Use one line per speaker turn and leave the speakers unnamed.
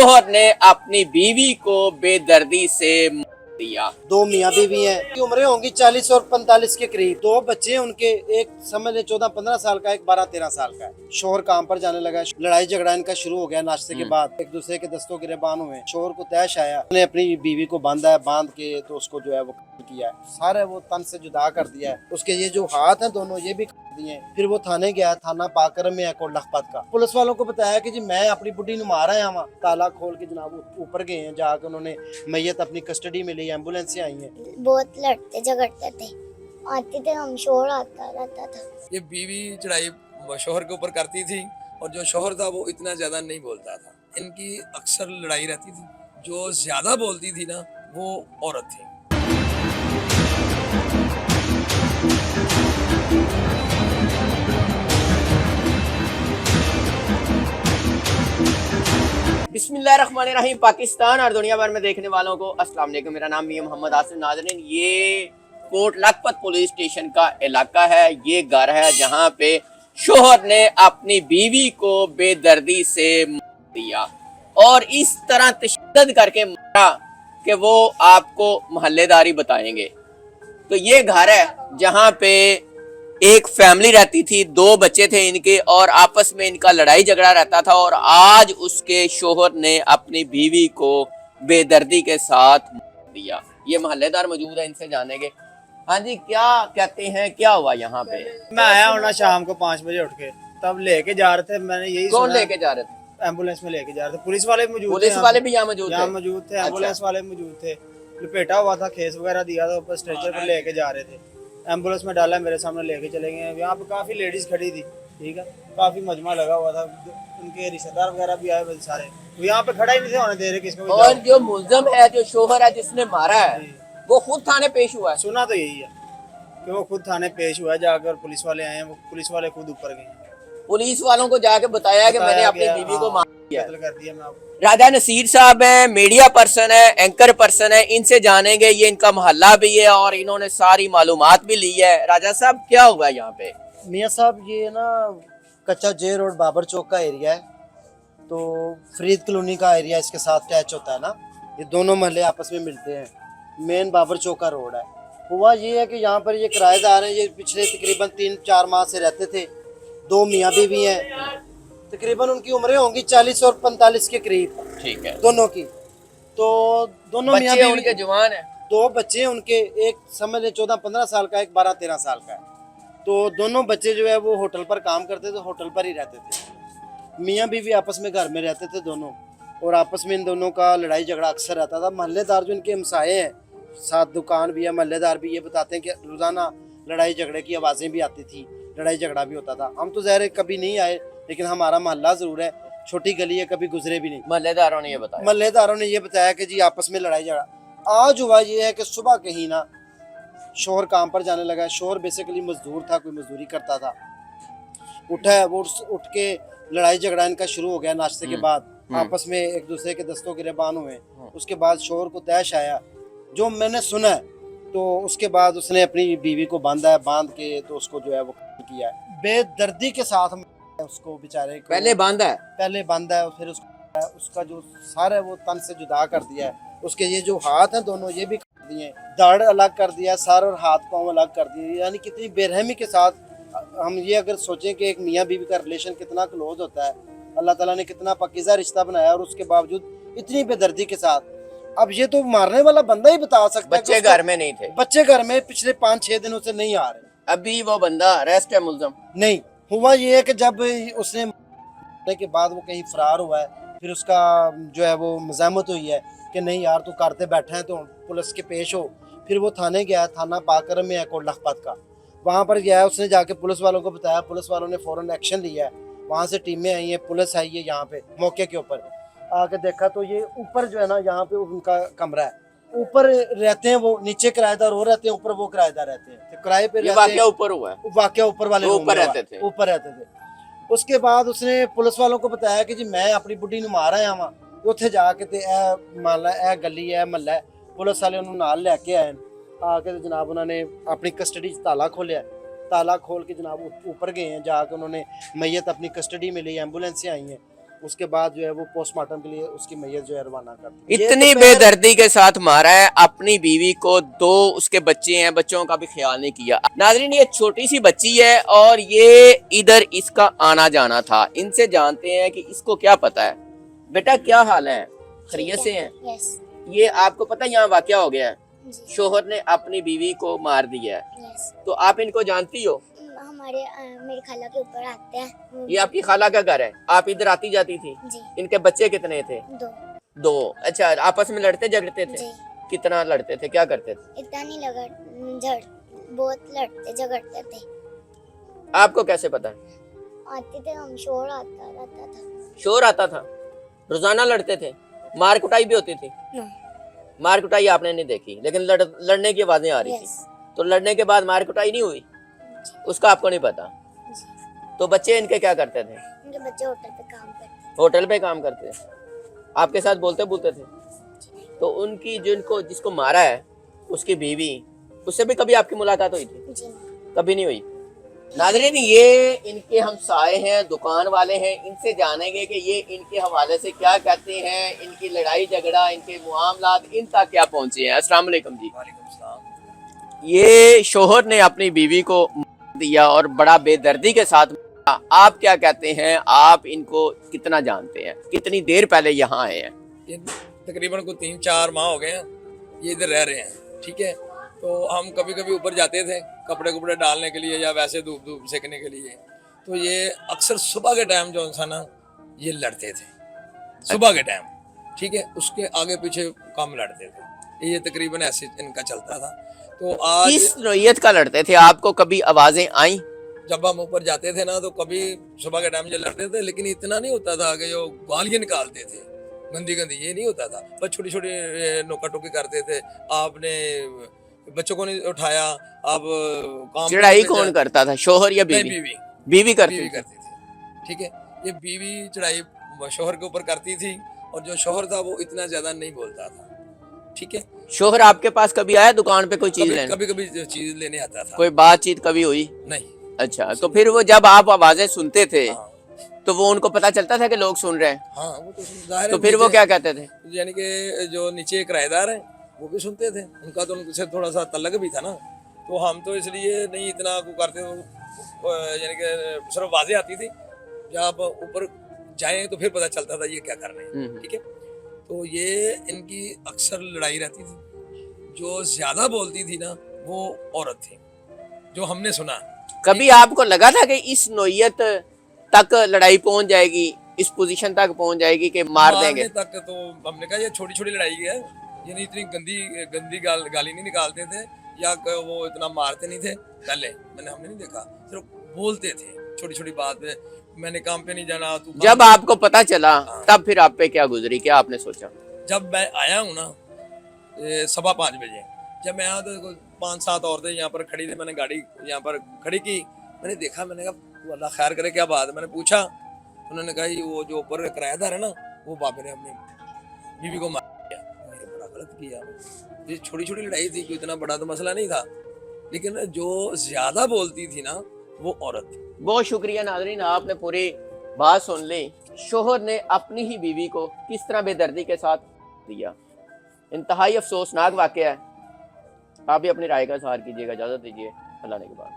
शोहर ने अपनी बीवी को बेदर्दी से मार दिया।
दो मियाँ बीवी हैं, की उम्रें होंगी 40 और 45 के करीब। दो बच्चे हैं उनके, एक समझ ले 14-15 साल का, एक 12-13 साल का है। शोहर काम पर जाने लगा, लड़ाई झगड़ा इनका शुरू हो गया नाश्ते के बाद। एक दूसरे के दस्तों गिरबान हुए। शोहर को तैश आया, उसने अपनी बीवी को बांधा है, बांध के तो उसको जो है वो किया है, सारे वो तन से जुदा कर दिया है। उसके ये जो हाथ हैं दोनों, ये भी दिए। फिर वो थाने गया, थाना पाकरम में है कोट लखपत का। पुलिस वालों को बताया कि जी मैं अपनी बुढ़ी नु मारा है वहाँ। ताला खोल के जनाब ऊपर गए हैं, जाकर उन्होंने मैयत अपनी कस्टडी में ली, एम्बुलेंस से आई है।
बहुत लड़ते झगड़ते थे, आते थे हम, शोर आता रहता था।
ये बीवी चढ़ाई शोहर के ऊपर करती थी और जो शोहर था वो इतना ज्यादा नहीं बोलता था। इनकी अक्सर लड़ाई रहती थी। जो ज्यादा बोलती थी ना वो औरत थी।
बिस्मिल्लाहिर्रहमानिर्रहीम। पाकिस्तान और दुनिया भर में देखने वालों को अस्सलाम वालेकुम। मेरा नाम मियां मोहम्मद आसिफ। नाज़रीन, ये कोट लखपत पुलिस स्टेशन का इलाका है। ये घर है जहां पे शोहर ने अपनी बीवी को बेदर्दी से मार दिया और इस तरह तशद्दुद करके मारा कि वो आपको मोहल्लेदारी बताएंगे। तो ये घर है जहां पे एक फैमिली रहती थी, दो बच्चे थे इनके और आपस में इनका लड़ाई झगड़ा रहता था। और आज उसके शोहर ने अपनी बीवी को बेदर्दी के साथ मार दिया। ये मोहल्लेदार मौजूद है, इनसे जानेंगे। हाँ जी, क्या कहते हैं, क्या हुआ यहाँ पे?
मैं आया हूँ ना शाम को 5 बजे उठ के, तब लेके जा रहे थे। मैंने यही
कौन लेके जा रहे थे?
एम्बुलेंस में लेके जा रहे थे। पुलिस वाले मौजूद थे,
पुलिस वाले भी यहाँ मौजूद
थे। एम्बुलेंस वाले मौजूद थे। लपेटा हुआ था, खेस वगैरह दिया था, ऊपर स्ट्रेचर पर लेके जा रहे थे। एम्बुलेंस में डाला, मेरे सामने लेके चले गए। यहाँ पे काफी लेडीज खड़ी थी, ठीक है, काफी मजमा लगा हुआ था। उनके रिश्तेदार वगैरह भी आए सारे, तो यहाँ पे खड़ा ही नहीं थे होने दे रहे किसको।
और जो मुल्ज़िम है, जो शोहर है जिसने मारा है, वो खुद थाने पेश हुआ है।
सुना तो यही है कि वो खुद थाने पेश हुआ है। जाकर पुलिस वाले आए हैं, वो पुलिस वाले खुद ऊपर गए।
पुलिस वालों को जाके बताया कि मैंने अपनी बीवी को मार दिया।
कर दिया मैं आपको।
राजा नसीर साहब हैं, मीडिया पर्सन है, एंकर पर्सन है, इनसे जानेंगे। ये इनका मोहल्ला भी है और इन्होंने सारी मालूमात भी ली है। राजा साहब, क्या हुआ यहाँ पे?
मियाँ साहब, ये ना कच्चा जे रोड बाबर चौक का एरिया है, तो फरीद कॉलोनी का एरिया इसके साथ अटैच होता है ना। ये दोनों महल्ले आपस में मिलते हैं। मेन बाबर चौक का रोड है। हुआ ये है कि यहाँ पर ये किराएदार हैं, ये पिछले तकरीबन 3-4 माह से रहते थे। दो मियाँ बीवी हैं, तकरीबन उनकी उम्रें होंगी 40 और 45 के करीब,
ठीक है,
दोनों की। तो दोनों मियाँ बीवी,
उनके जवान है।
दो बच्चे हैं उनके, एक समझ ले 14-15 साल का, एक 12-13 साल का है। तो दोनों बच्चे जो है वो होटल पर काम करते थे, होटल पर ही रहते थे। मियाँ बीवी आपस में घर में रहते थे दोनों, और आपस में इन दोनों का लड़ाई झगड़ा अक्सर रहता था। मोहल्लेदार जो इनके हमसाए हैं, साथ दुकान भी है, मोहल्लेदार भी, ये बताते हैं कि रोजाना लड़ाई झगड़े की आवाज़ें भी आती थी, लड़ाई झगड़ा भी होता था। हम तो ज़ाहिर कभी नहीं आए, लेकिन हमारा मोहल्ला ज़रूर है, छोटी गली है, कभी गुजरे भी नहीं।
मोहल्लेदारों ने ये बताया,
मोहल्लेदारों ने ये बताया कि जी आपस में लड़ाई झगड़ा। आज हुआ ये है कि सुबह कहीं ना शोहर काम पर जाने लगा। शोहर बेसिकली मजदूर था, कोई मजदूरी करता था। उठा है वो, उठ के लड़ाई झगड़ा इनका शुरू हो गया नाश्ते के बाद। आपस में एक दूसरे के दस्तों गिरबान हुए। उसके बाद शोहर को तैश आया, जो मैंने सुना है। तो उसके बाद उसने अपनी बीवी को बांधा है, बांध के तो उसको जो है वो किया है बेदर्दी के साथ। उसको बेचारे को
पहले बांधा है,
और फिर उसका जो सर है वो तन से जुदा कर दिया है। उसके ये जो हाथ हैं दोनों, ये भी कर दिए, दाढ़ अलग कर दिया, सर और हाथ पांव अलग कर दिए। यानी कितनी बेरहमी के साथ। हम ये अगर सोचें कि एक मियाँ बीवी का रिलेशन कितना क्लोज होता है, अल्लाह ताला ने कितना पाकीज़ा रिश्ता बनाया, और उसके बावजूद इतनी बेदर्दी के साथ। अब ये तो मारने वाला बंदा ही बता सकता है।
बच्चे घर में नहीं थे,
बच्चे घर में पिछले 5-6 दिनों से नहीं आ रहे।
अभी वो बंदा अरेस्ट है, मुल्ज़िम
नहीं। हुआ ये है कि जब उसने मारने के बाद वो कहीं फरार हुआ है, फिर उसका जो है वो मज़ामत हुई है कि नहीं यार तू करते बैठा है तो पुलिस के पेश हो। फिर वो थाने गया, थाना पाकरम में है कोट लखपत का। वहाँ पर गया, उसने जाके पुलिस वालों को बताया। पुलिस वालों ने फ़ौरन एक्शन लिया है। वहाँ से टीमें आई हैं, पुलिस आई है यहाँ पे मौके के ऊपर। आके देखा तो ये ऊपर जो है ना, यहाँ पे उनका कमरा है, ऊपर रहते हैं वो, नीचे किराएदार वो रहते हैं, ऊपर वो किराएदार रहते हैं। तो किराए पे
वाकया ऊपर हुआ है,
वाकया ऊपर वाले
ऊपर रहते थे।
उसके बाद उसने पुलिस वालों को बताया कि जी मैं अपनी बुढ़ी नु मारा है वहाँ। उत्थे जाके ते मान ला ए गली है, महल्ला है। पुलिस वाले उन्होंने नाल लेके आए। आके तो जनाब उन्होंने अपनी कस्टडी ताला खोलिया। ताला खोल के जनाब ऊपर गए हैं, जाके उन्होंने मैयत अपनी कस्टडी में ली, एम्बुलेंस से आई हैं। उसके बाद जो है वो पोस्टमार्टम के लिए उसकी मैयत जो है रवाना कर दी। ये
इतनी
दोपहर-
बेदर्दी के साथ मारा है अपनी बीवी को, दो उसके बच्चे हैं, बच्चों का भी ख्याल नहीं किया। नाज़रीन, ये छोटी सी बच्ची है और ये इधर इसका आना जाना था। इनसे जानते हैं कि इसको क्या पता है। बेटा क्या हाल है, खैरियत से हैं?
यस
ये आपको पता है यहाँ वाकया हो गया है,
जी
शोहर ने अपनी बीवी को मार दिया है,
यस।
तो आप इनको जानती हो?
हमारे मेरी खाला के ऊपर आते हैं।
ये आपकी खाला का घर है, आप इधर आती जाती थी?
जी
इनके बच्चे कितने थे?
2
दो। अच्छा, आपस में लड़ते झगड़ते थे?
जी।
कितना लड़ते थे, क्या करते थे?
इतना नहीं लगा बहुत लड़ते झगड़ते थे।
आपको कैसे पता?
आते थे हम, शोर आता रहता था।
शोर आता था, रोजाना लड़ते थे, मार कुटाई भी होती थी?
नो
मार कुटाई आपने नहीं देखी, लेकिन लड़ने की आवाजें आ रही थी।
यस
तो लड़ने के बाद मार कुटाई नहीं हुई, उसका आपको नहीं पता?
जी।
तो बच्चे इनके क्या करते थे?
उनके बच्चे होटल पे काम करते
होटल पे काम करते थे, आपके साथ बोलते बोलते थे? तो उनकी जिसको मारा है उसकी बीवी, उससे भी कभी आपकी मुलाकात हुई थी?
जी।
कभी नहीं हुई। नाज़रीन, ये इनके हमसाए हैं, दुकान वाले हैं, इनसे जानेंगे कि ये इनके हवाले से क्या कहते हैं, इनकी लड़ाई झगड़ा, इनके मामलात इन तक क्या पहुंचे हैं। अस्सलाम वालेकुम जी।
वालेकुम सलाम।
ये शोहर ने अपनी बीवी को मार दिया और बड़ा बेदर्दी के साथ मारा। आप क्या कहते हैं, आप इनको कितना जानते हैं, कितनी देर पहले यहाँ आए हैं?
ये तकरीबन को 3-4 माह हो गए हैं ये इधर रह रहे हैं, ठीक है। तो हम कभी कभी ऊपर जाते थे कपड़े कुपड़े डालने के लिए या वैसे धूप धूप सेकने के लिए। तो ये अक्सर सुबह के टाइम जो इंसान ना ये लड़ते थे सुबह के टाइम, ठीक है। उसके आगे पीछे कम लड़ते थे, ये तकरीबन ऐसे इनका चलता था। तो आज
किस नौयत का लड़ते थे? आपको कभी आवाजें आई?
जब हम ऊपर जाते थे ना तो कभी सुबह के टाइम जो लड़ते थे, लेकिन इतना नहीं होता था कि जो गालियां निकालते थे गंदी गंदी, ये नहीं होता था। बस छोटी छोटी नोका टोकी करते थे। आपने बच्चों को नहीं उठाया, अब काम पे
चढ़ाई
नहीं
कौन
जा-
करता था, शोहर या
नहीं,
बीवी?
बीवी
बीवी करती
बीवी
थी।
करती थी, ठीक है। ये बीवी चढ़ाई शोहर के ऊपर करती थी और जो शोहर था वो इतना ज्यादा नहीं बोलता था, ठीक है।
शोहर आपके पास कभी आया दुकान पे कोई चीज
कभी
लेने?
कभी कभी चीज लेने आता था,
कोई बातचीत कभी हुई?
नहीं।
अच्छा, तो फिर वो जब आप आवाजें सुनते थे
हाँ
तो वो उनको पता चलता था कि लोग सुन रहे हैं?
हाँ, वो तो जाहिर
तो
है
फिर वो
नीचे-
क्या कहते थे?
यानी कि जो नीचे किराएदार हैं वो भी सुनते थे, उनका तो उनसे थोड़ा सा तल्लक भी था ना। तो हम तो इसलिए नहीं इतना को करते, यानी कि सिर्फ आवाजें आती थी, जब आप ऊपर जाएं तो फिर पता चलता था ये क्या कर रहे हैं, ठीक है। तो ये इनकी अक्सर लड़ाई रहती थी। जो ज्यादा बोलती थी ना वो औरत थी, जो हमने सुना।
कभी आपको लगा था कि इस नौयत तक लड़ाई पहुंच जाएगी, इस पोजीशन तक पहुंच जाएगी कि मार देंगे?
मारने तक तो हमने कहा ये छोटी छोटी लड़ाई है, ये नहीं इतनी गंदी गंदी गाली नहीं निकालते थे या वो इतना मारते नहीं थे पहले। हमने नहीं देखा, सिर्फ बोलते थे छोटी छोटी बात पे। मैंने काम पे नहीं जाना, तू
जब आपको पता चला तब फिर आप पे क्या गुजरी, क्या आपने सोचा?
जब मैं आया हूँ ना 5:15 बजे, जब मैं आया तो 5-7 औरतें यहाँ पर खड़ी थी। मैंने गाड़ी यहाँ पर खड़ी की, मैंने देखा, मैंने कहा वो अल्लाह खैर करे क्या बात है। मैंने पूछा, उन्होंने कहा वो जो ऊपर किराएदार है ना वो बाबे ने अपनी बीवी को मार दिया। मैंने बड़ा गलत किया। ये छोटी छोटी लड़ाई थी, कोई इतना बड़ा तो मसला नहीं था, लेकिन जो ज्यादा बोलती थी ना वो औरत थी।
बहुत शुक्रिया नाज़रीन, आपने पूरी बात सुन ली। शोहर ने अपनी ही बीवी को किस तरह बेदर्दी के साथ दिया, इंतहाई अफसोसनाक वाकया है। आप भी अपनी राय का इज़हार कीजिएगा। इजाज़त दीजिए, अल्लाह ने के बाद।